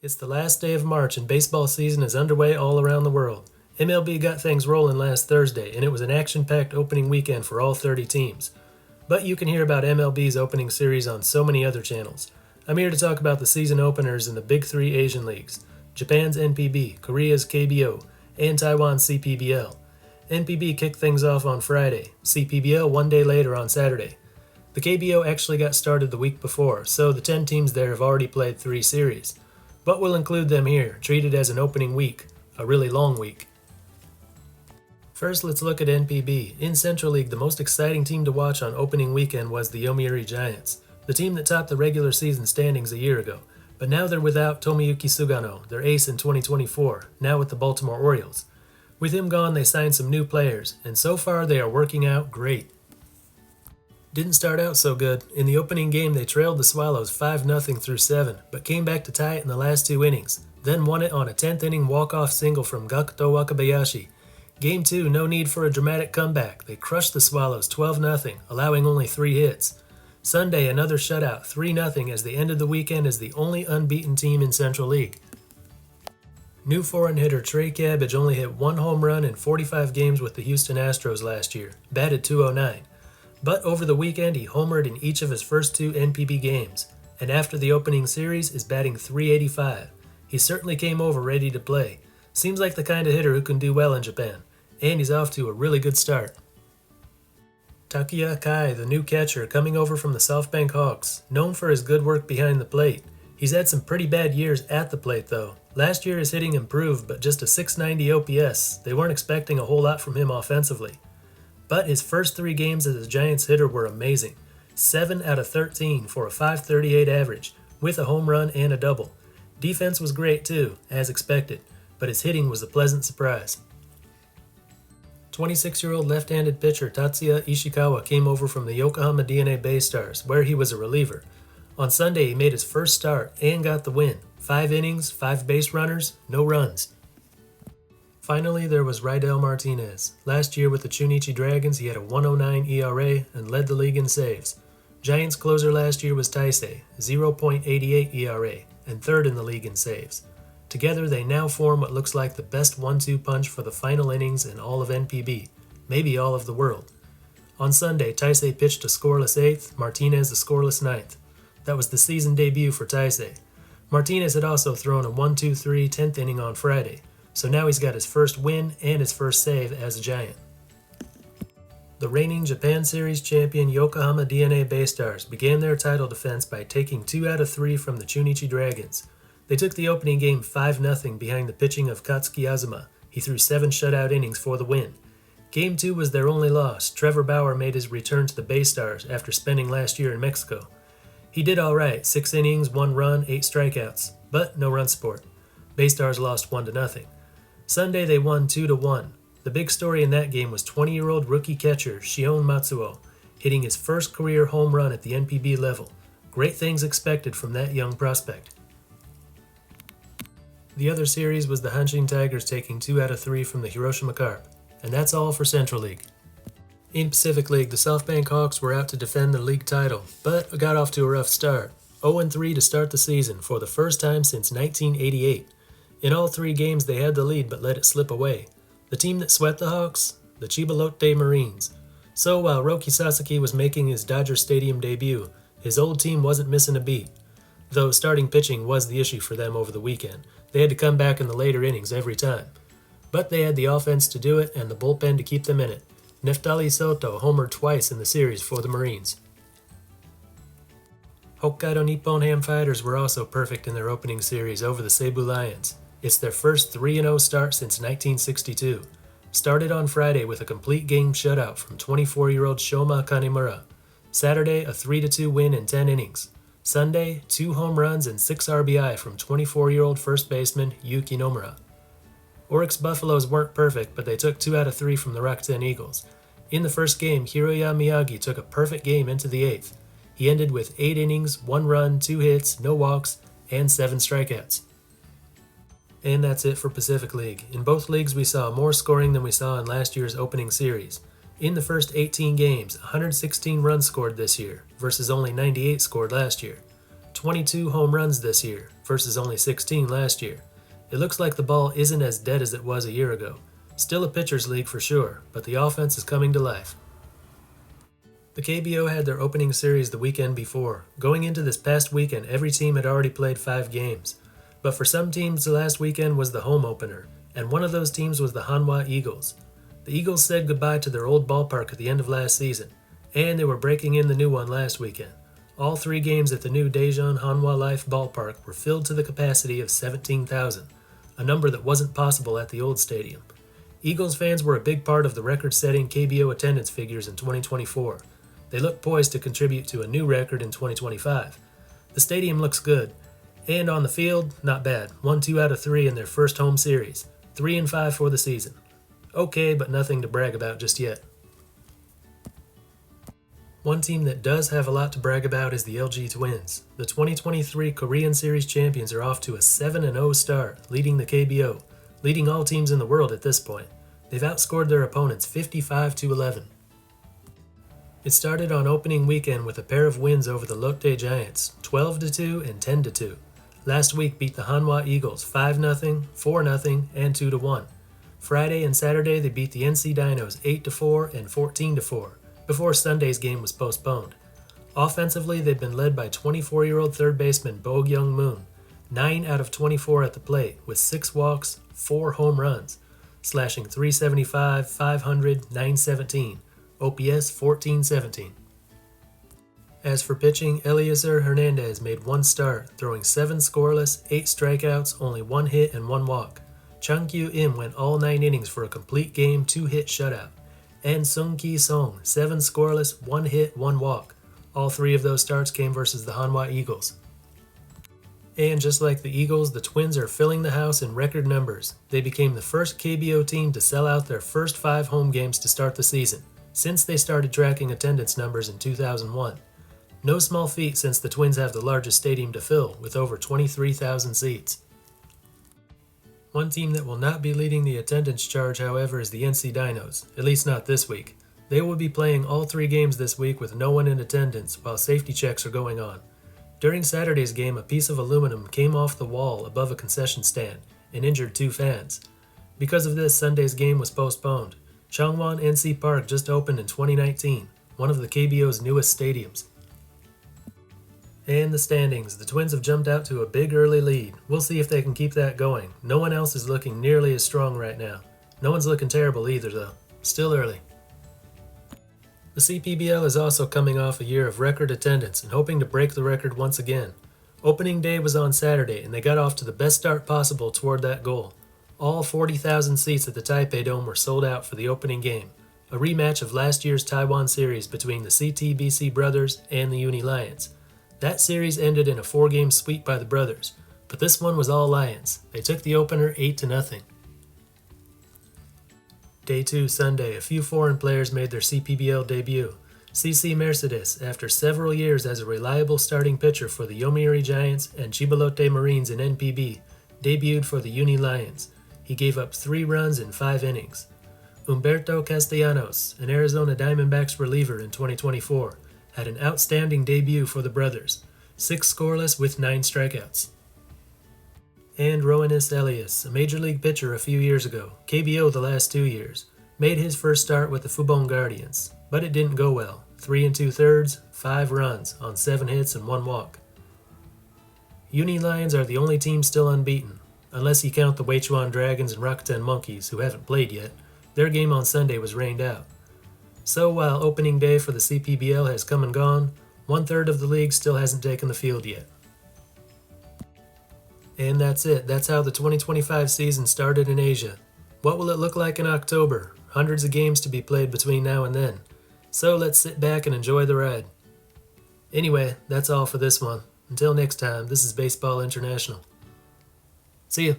It's the last day of March and baseball season is underway all around the world. MLB got things rolling last Thursday, and it was an action-packed opening weekend for all 30 teams. But you can hear about MLB's opening series on so many other channels. I'm here to talk about the season openers in the big three Asian leagues: Japan's NPB, Korea's KBO, and Taiwan's CPBL. NPB kicked things off on Friday, CPBL one day later on Saturday. The KBO actually got started the week before, so the 10 teams there have already played 3 series. But we'll include them here, treated as an opening week, a really long week. First, let's look at NPB. In Central League, the most exciting team to watch on opening weekend was the Yomiuri Giants, the team that topped the regular season standings a year ago. But now they're without Tomoyuki Sugano, their ace in 2024, now with the Baltimore Orioles. With him gone, they signed some new players, and so far they are working out great. Didn't start out so good. In the opening game, they trailed the Swallows 5-0 through 7, but came back to tie it in the last 2 innings, then won it on a 10th inning walk-off single from Gakuto Wakabayashi. Game 2, no need for a dramatic comeback. They crushed the Swallows 12-0, allowing only 3 hits. Sunday, another shutout, 3-0, as they ended the weekend as the only unbeaten team in Central League. New foreign hitter Trey Cabbage only hit 1 home run in 45 games with the Houston Astros last year, batted .209. But over the weekend, he homered in each of his first 2 NPB games, and after the opening series is batting .385. He certainly came over ready to play. Seems like the kind of hitter who can do well in Japan, and he's off to a really good start. Takuya Kai, the new catcher, coming over from the SoftBank Hawks, known for his good work behind the plate. He's had some pretty bad years at the plate, though. Last year his hitting improved, but just a .690 OPS. They weren't expecting a whole lot from him offensively. But his first 3 games as a Giants hitter were amazing. 7 out of 13 for a .538 average, with a home run and a double. Defense was great too, as expected, but his hitting was a pleasant surprise. 26-year-old left-handed pitcher Tatsuya Ishikawa came over from the Yokohama DNA Baystars, where he was a reliever. On Sunday, he made his first start and got the win. 5 innings, 5 base runners, no runs. Finally, there was Rydell Martinez. Last year with the Chunichi Dragons, he had a 1.09 ERA and led the league in saves. Giants closer last year was Taisei, 0.88 ERA, and 3rd in the league in saves. Together, they now form what looks like the best 1-2 punch for the final innings in all of NPB, maybe all of the world. On Sunday, Taisei pitched a scoreless 8th, Martinez a scoreless 9th. That was the season debut for Taisei. Martinez had also thrown a 1-2-3 10th inning on Friday, so now he's got his first win and his first save as a Giant. The reigning Japan Series champion Yokohama DNA Baystars began their title defense by taking 2 out of 3 from the Chunichi Dragons. They took the opening game 5-0 behind the pitching of Katsuki Azuma. He threw 7 shutout innings for the win. Game 2 was their only loss. Trevor Bauer made his return to the Baystars after spending last year in Mexico. He did alright, 6 innings, 1 run, 8 strikeouts, but no run support. Baystars lost 1-0. Sunday they won 2-1. The big story in that game was 20-year-old rookie catcher Shion Matsuo, hitting his first career home run at the NPB level. Great things expected from that young prospect. The other series was the Hanshin Tigers taking 2 out of 3 from the Hiroshima Carp. And that's all for Central League. In Pacific League, the SoftBank Hawks were out to defend the league title, but got off to a rough start. 0-3 to start the season for the first time since 1988. In all 3 games they had the lead but let it slip away. The team that swept the Hawks? The Chiba-Lotte Marines. So while Roki Sasaki was making his Dodger Stadium debut, his old team wasn't missing a beat. Though starting pitching was the issue for them over the weekend. They had to come back in the later innings every time. But they had the offense to do it and the bullpen to keep them in it. Neftali Soto homered twice in the series for the Marines. Hokkaido Nippon Ham Fighters were also perfect in their opening series over the Seibu Lions. It's their first 3-0 start since 1962. Started on Friday with a complete game shutout from 24-year-old Shoma Kanemura. Saturday, a 3-2 win in 10 innings. Sunday, 2 home runs and 6 RBI from 24-year-old first baseman Yuki Nomura. Oryx Buffaloes weren't perfect, but they took 2 out of 3 from the Rakuten Eagles. In the first game, Hiroya Miyagi took a perfect game into the 8th. He ended with 8 innings, 1 run, 2 hits, no walks, and 7 strikeouts. And that's it for Pacific League. In both leagues we saw more scoring than we saw in last year's opening series. In the first 18 games, 116 runs scored this year, versus only 98 scored last year. 22 home runs this year versus only 16 last year. It looks like the ball isn't as dead as it was a year ago. Still a pitcher's league for sure, but the offense is coming to life. The KBO had their opening series the weekend before. Going into this past weekend, every team had already played 5 games. But for some teams, the last weekend was the home opener, and one of those teams was the Hanwha Eagles. The Eagles said goodbye to their old ballpark at the end of last season, and they were breaking in the new one last weekend. All 3 games at the new Daejeon Hanwha Life ballpark were filled to the capacity of 17,000, a number that wasn't possible at the old stadium. Eagles fans were a big part of the record-setting KBO attendance figures in 2024. They look poised to contribute to a new record in 2025. The stadium looks good, and on the field, not bad. Won 2 out of 3 in their first home series, 3-5 for the season. Okay, but nothing to brag about just yet. One team that does have a lot to brag about is the LG Twins. The 2023 Korean Series champions are off to a 7-0 start, leading the KBO, leading all teams in the world at this point. They've outscored their opponents 55-11. It started on opening weekend with a pair of wins over the Lotte Giants, 12-2 and 10-2. Last week beat the Hanwha Eagles 5-0, 4-0, and 2-1. Friday and Saturday they beat the NC Dinos 8-4 and 14-4, before Sunday's game was postponed. Offensively, they've been led by 24-year-old third baseman Bo Young Moon, 9 out of 24 at the plate, with 6 walks, 4 home runs, slashing .375, .500, .917, OPS .1417. As for pitching, Eliezer Hernandez made 1 start, throwing 7 scoreless, 8 strikeouts, only 1 hit and 1 walk. Chung Kyu Im went all 9 innings for a complete game 2-hit shutout. And Sung Ki Song, 7 scoreless, 1 hit, 1 walk. All 3 of those starts came versus the Hanwha Eagles. And just like the Eagles, the Twins are filling the house in record numbers. They became the first KBO team to sell out their first 5 home games to start the season, since they started tracking attendance numbers in 2001. No small feat since the Twins have the largest stadium to fill, with over 23,000 seats. One team that will not be leading the attendance charge, however, is the NC Dinos, at least not this week. They will be playing all 3 games this week with no one in attendance while safety checks are going on. During Saturday's game, a piece of aluminum came off the wall above a concession stand and injured 2 fans. Because of this, Sunday's game was postponed. Changwon NC Park just opened in 2019, one of the KBO's newest stadiums. And the standings. The Twins have jumped out to a big early lead. We'll see if they can keep that going. No one else is looking nearly as strong right now. No one's looking terrible either, though. Still early. The CPBL is also coming off a year of record attendance and hoping to break the record once again. Opening day was on Saturday, and they got off to the best start possible toward that goal. All 40,000 seats at the Taipei Dome were sold out for the opening game, a rematch of last year's Taiwan series between the CTBC Brothers and the Uni Lions. That series ended in a 4-game sweep by the Brothers, but this one was all Lions. They took the opener 8-0. Day 2 Sunday, a few foreign players made their CPBL debut. CC Mercedes, after several years as a reliable starting pitcher for the Yomiuri Giants and Chibalote Marines in NPB, debuted for the Uni Lions. He gave up 3 runs in 5 innings. Humberto Castellanos, an Arizona Diamondbacks reliever in 2024, had an outstanding debut for the Brothers, 6 scoreless with 9 strikeouts. And Roenis Elias, a major league pitcher a few years ago, KBO the last 2 years, made his first start with the Fubon Guardians, but it didn't go well. 3 2/3, 5 runs on 7 hits and 1 walk. Uni Lions are the only team still unbeaten, unless you count the Weichuan Dragons and Rakuten Monkeys, who haven't played yet. Their game on Sunday was rained out. So while opening day for the CPBL has come and gone, 1/3 of the league still hasn't taken the field yet. And that's it. That's how the 2025 season started in Asia. What will it look like in October? Hundreds of games to be played between now and then. So let's sit back and enjoy the ride. Anyway, that's all for this one. Until next time, this is Baseball International. See ya.